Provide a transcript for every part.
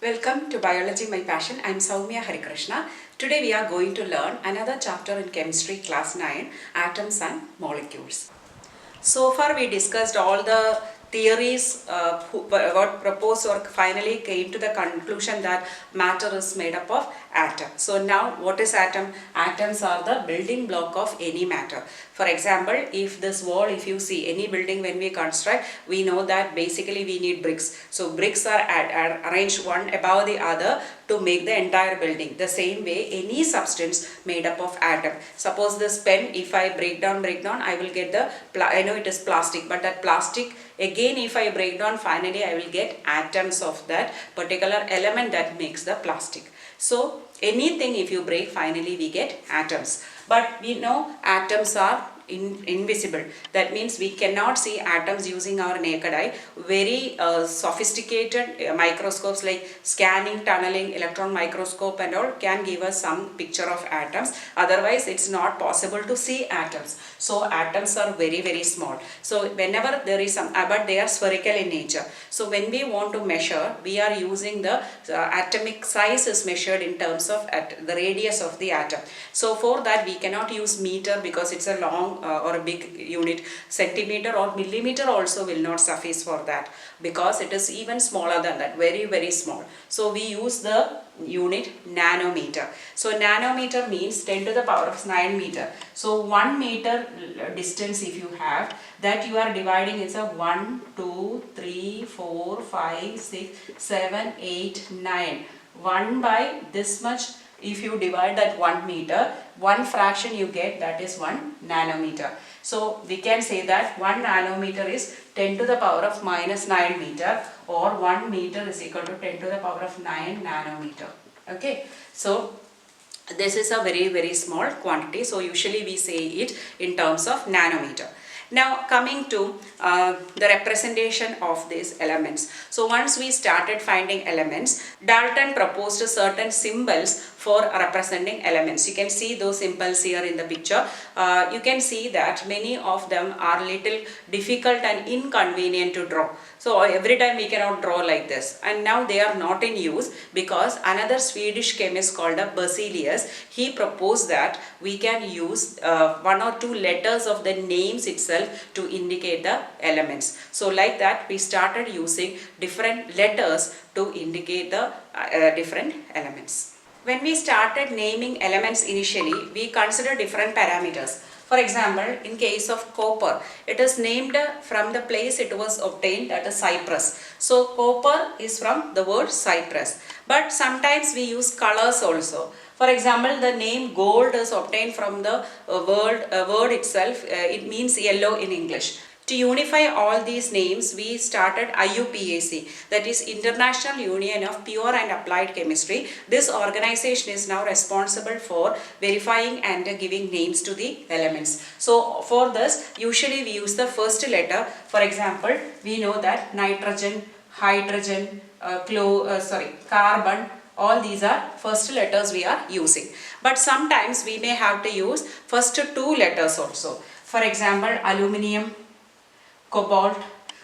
Welcome to Biology My Passion. I am Soumya Harikrishna. Today we are going to learn another chapter in chemistry class 9, atoms and molecules. So far we discussed all the theories what proposed or finally came to the conclusion that matter is made up of atom. So now what is atom? Atoms are the building block of any matter. For example, if this wall, if you see any building when we construct, we know that basically we need bricks. So bricks are arranged one above the other to make the entire building. The same way any substance made up of atom. Suppose this pen, if I break down, I will get the, I know it is plastic, but that plastic again if I break down, finally I will get atoms of that particular element that makes the plastic. So anything if you break, finally we get atoms. But we know atoms are invisible. That means we cannot see atoms using our naked eye. Very sophisticated microscopes like scanning, tunneling, electron microscope and all can give us some picture of atoms. Otherwise it's not possible to see atoms. So atoms are very small. So whenever there is some, but they are spherical in nature. So when we want to measure, we are using the atomic size is measured in terms of the radius of the atom. So for that we cannot use meter because it's a long or a big unit. Centimeter or millimeter also will not suffice for that because it is even smaller than that, very small. So we use the unit nanometer. So nanometer means 10 to the power of 9 meter. So 1 meter distance if you have, that you are dividing is a 1, 2, 3, 4, 5, 6, 7, 8, 9. 1 by this much. If you divide that 1 meter, one fraction you get, that is 1 nanometer. So we can say that 1 nanometer is 10 to the power of minus 9 meter, or 1 meter is equal to 10 to the power of 9 nanometer. Okay, so this is a very small quantity. So usually we say it in terms of nanometer. Now coming to the representation of these elements. So once we started finding elements, Dalton proposed certain symbols for representing elements. You can see those symbols here in the picture. You can see that many of them are little difficult and inconvenient to draw. So every time we cannot draw like this, and now they are not in use because another Swedish chemist called Berzelius, he proposed that we can use 1 or 2 letters of the names itself to indicate the elements. So like that we started using different letters to indicate the different elements. When we started naming elements initially, we consider different parameters. For example, in case of copper, it is named from the place it was obtained, that is Cyprus. So copper is from the word Cyprus. But sometimes we use colors also. For example, the name gold is obtained from the word itself. It means yellow in English. To unify all these names, we started IUPAC, that is International Union of Pure and Applied Chemistry. This organization is now responsible for verifying and giving names to the elements. So for this, usually we use the first letter. For example, we know that nitrogen, hydrogen, carbon, all these are first letters we are using. But sometimes we may have to use first 2 letters also. For example, aluminium, cobalt.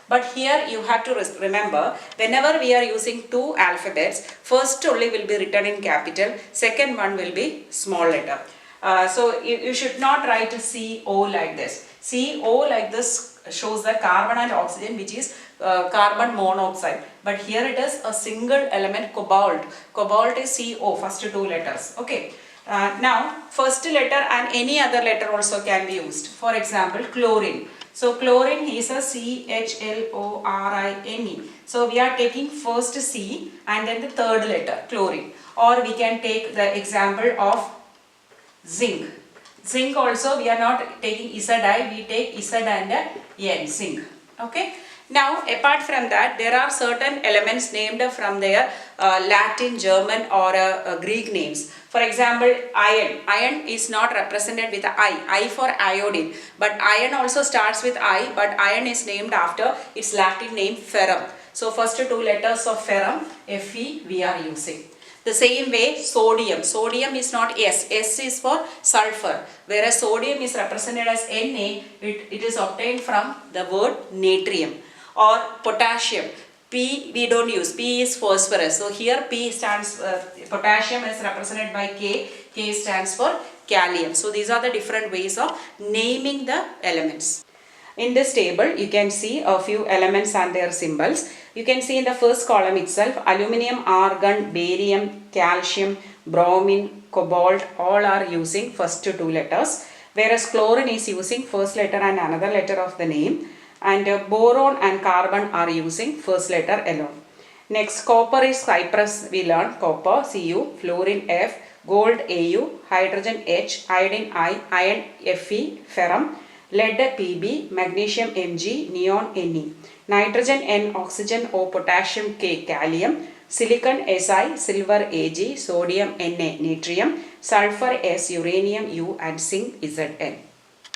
But here you have to remember, whenever we are using 2 alphabets, first only will be written in capital, second one will be small letter. So you should not write CO like this. CO like this shows the carbon and oxygen, which is carbon monoxide. But here it is a single element, cobalt. Cobalt is CO, first 2 letters. Okay. Now first letter and any other letter also can be used. For example, chlorine. So chlorine is a CHLORINE. So we are taking first C and then the third letter, chlorine. Or we can take the example of zinc. Zinc also we are not taking ZI, we take Z and N, zinc. Okay. Now apart from that, there are certain elements named from their Latin, German or Greek names. For example, iron. Iron is not represented with I for iodine. But iron also starts with I, but iron is named after its Latin name ferrum. So first 2 letters of ferrum, Fe, we are using. The same way sodium. Sodium is not S. S is for sulfur. Whereas sodium is represented as Na, it is obtained from the word natrium. Or potassium. P we don't use. P is phosphorus. So here P stands, potassium is represented by K. K stands for Kalium. So these are the different ways of naming the elements. In this table, you can see a few elements and their symbols. You can see in the first column itself, aluminium, argon, barium, calcium, bromine, cobalt, all are using first two letters. Whereas chlorine is using first letter and another letter of the name. And boron and carbon are using first letter alone. Next, copper is Cyprus, we learned copper, Cu, fluorine F, gold Au, hydrogen H, iodine I, iron Fe, ferrum, lead Pb, magnesium Mg, neon Ne, nitrogen N, oxygen O, potassium K, kalium, silicon Si, silver Ag, sodium Na, natrium, sulfur S, uranium U, and zinc Zn.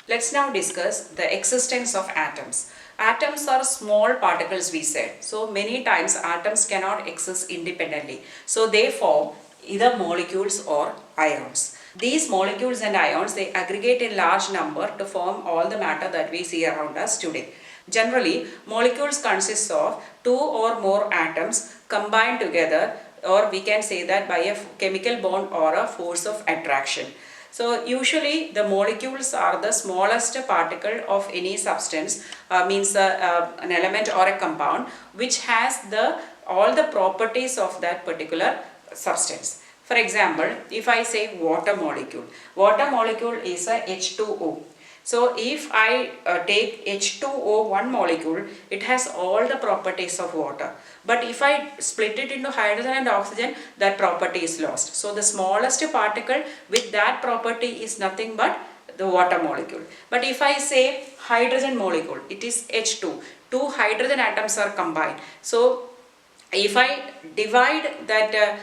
Let's now discuss the existence of atoms. Atoms are small particles, we said. So many times atoms cannot exist independently. So they form either molecules or ions. These molecules and ions, they aggregate in large number to form all the matter that we see around us today. Generally, molecules consist of two or more atoms combined together, or we can say that by a chemical bond or a force of attraction. So usually the molecules are the smallest particle of any substance, means an element or a compound which has all the properties of that particular substance. For example, if I say water molecule is a H2O. So if I take H2O, one molecule, it has all the properties of water. But if I split it into hydrogen and oxygen, that property is lost. So the smallest particle with that property is nothing but the water molecule. But if I say hydrogen molecule, it is H2. Two hydrogen atoms are combined. So if I divide that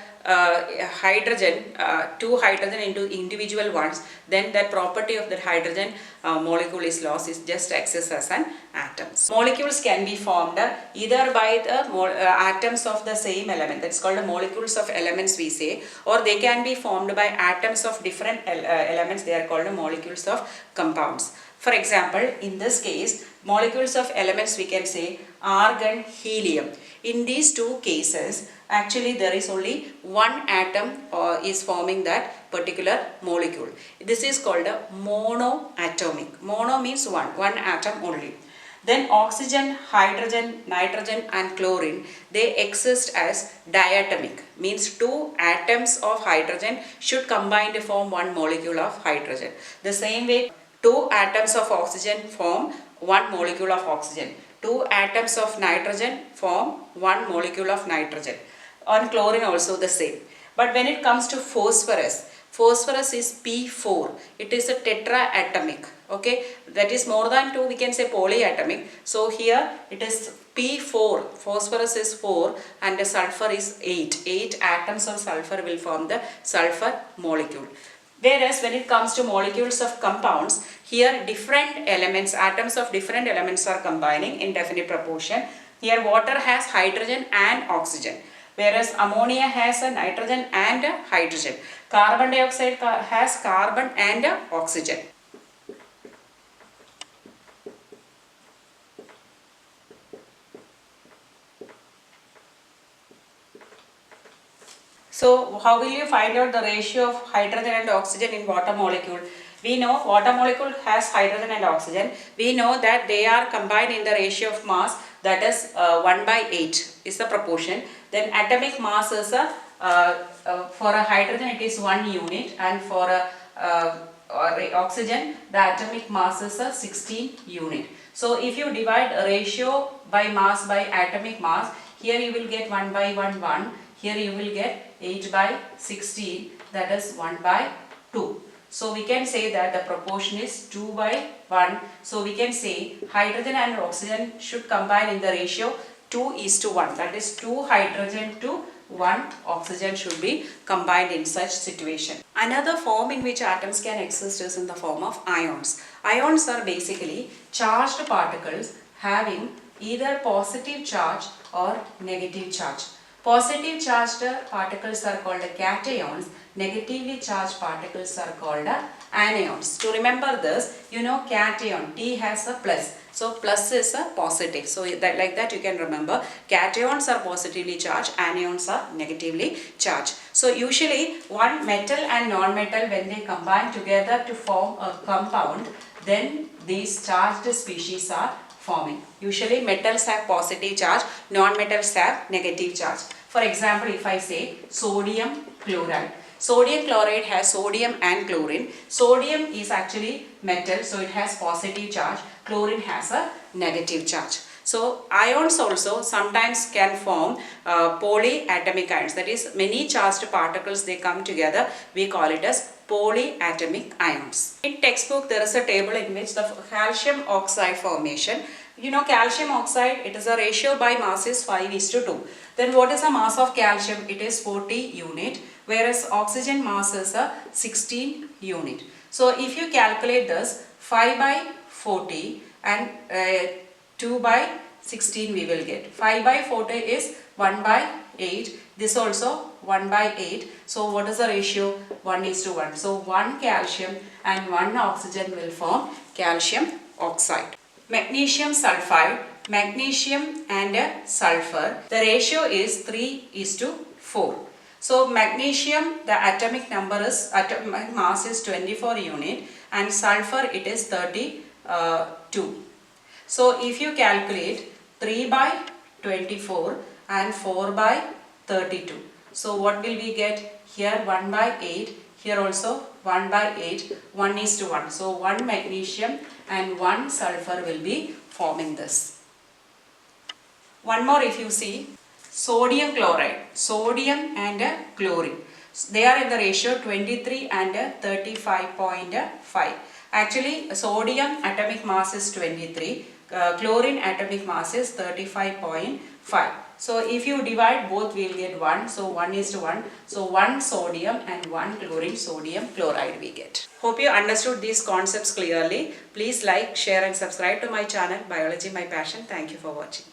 two hydrogen into individual ones, then that property of that hydrogen molecule is lost, is just exists as an atom. Molecules can be formed either by the atoms of the same element, that's called the molecules of elements, we say, or they can be formed by atoms of different elements, they are called the molecules of compounds. For example, in this case, molecules of elements, we can say argon, helium. In these two cases, actually there is only one atom is forming that particular molecule. This is called a monoatomic. Mono means one atom only. Then oxygen, hydrogen, nitrogen and chlorine, they exist as diatomic, means two atoms of hydrogen should combine to form one molecule of hydrogen. The same way, two atoms of oxygen form one molecule of oxygen. Two atoms of nitrogen form one molecule of nitrogen. On chlorine also the same. But when it comes to phosphorus, phosphorus is P4. It is a tetraatomic. Okay, that is more than two, we can say polyatomic. So here it is P4. Phosphorus is 4 and the sulfur is 8. 8 atoms of sulfur will form the sulfur molecule. Whereas when it comes to molecules of compounds, here different elements, atoms of different elements are combining in definite proportion. Here water has hydrogen and oxygen, whereas ammonia has a nitrogen and a hydrogen. Carbon dioxide has carbon and a oxygen. So how will you find out the ratio of hydrogen and oxygen in water molecule? We know water molecule has hydrogen and oxygen. We know that they are combined in the ratio of mass, that is 1/8 is the proportion. Then atomic mass is for a hydrogen it is 1 unit, and for oxygen the atomic mass is 16 unit. So if you divide ratio by mass by atomic mass, here you will get 1/1. Here you will get 8/16, that is 1/2. So we can say that the proportion is 2/1. So we can say hydrogen and oxygen should combine in the ratio 2:1. That is 2 hydrogen to 1 oxygen should be combined in such situation. Another form in which atoms can exist is in the form of ions. Ions are basically charged particles having either positive charge or negative charge. Positive charged particles are called cations. Negatively charged particles are called anions. To remember this, you know cation, T has a plus. So plus is a positive. So that, like that you can remember. Cations are positively charged, anions are negatively charged. So usually one metal and non-metal, when they combine together to form a compound, then these charged species are forming. Usually metals have positive charge, non-metals have negative charge. For example, if I say sodium chloride. Sodium chloride has sodium and chlorine. Sodium is actually metal, so it has positive charge. Chlorine has a negative charge. So ions also sometimes can form polyatomic ions. That is, many charged particles, they come together. We call it as polyatomic ions. In textbook there is a table in which the calcium oxide formation. You know calcium oxide, it is a ratio by mass is 5:2. Then what is the mass of calcium? It is 40 unit, whereas oxygen mass is a 16 unit. So if you calculate this, 5 by 40 and 2 by 16 we will get. 5 by 40 is 1 by 8. This also 1 by 8. So what is the ratio? 1:1. So 1 calcium and 1 oxygen will form calcium oxide. Magnesium sulfide, magnesium and sulfur, the ratio is 3:4. So magnesium, the atomic mass is 24 unit, and sulfur it is 32. So if you calculate 3 by 24 and 4 by 32. So what will we get? Here 1 by 8, here also 1 by 8, 1:1. So 1 magnesium and 1 sulfur will be forming this. One more, if you see, sodium chloride, sodium and chlorine. They are in the ratio 23 and 35.5. Actually, sodium atomic mass is 23, chlorine atomic mass is 35.5. So if you divide both, we will get 1. So 1:1. So 1 sodium and 1 chlorine, sodium chloride we get. Hope you understood these concepts clearly. Please like, share and subscribe to my channel, Biology My Passion. Thank you for watching.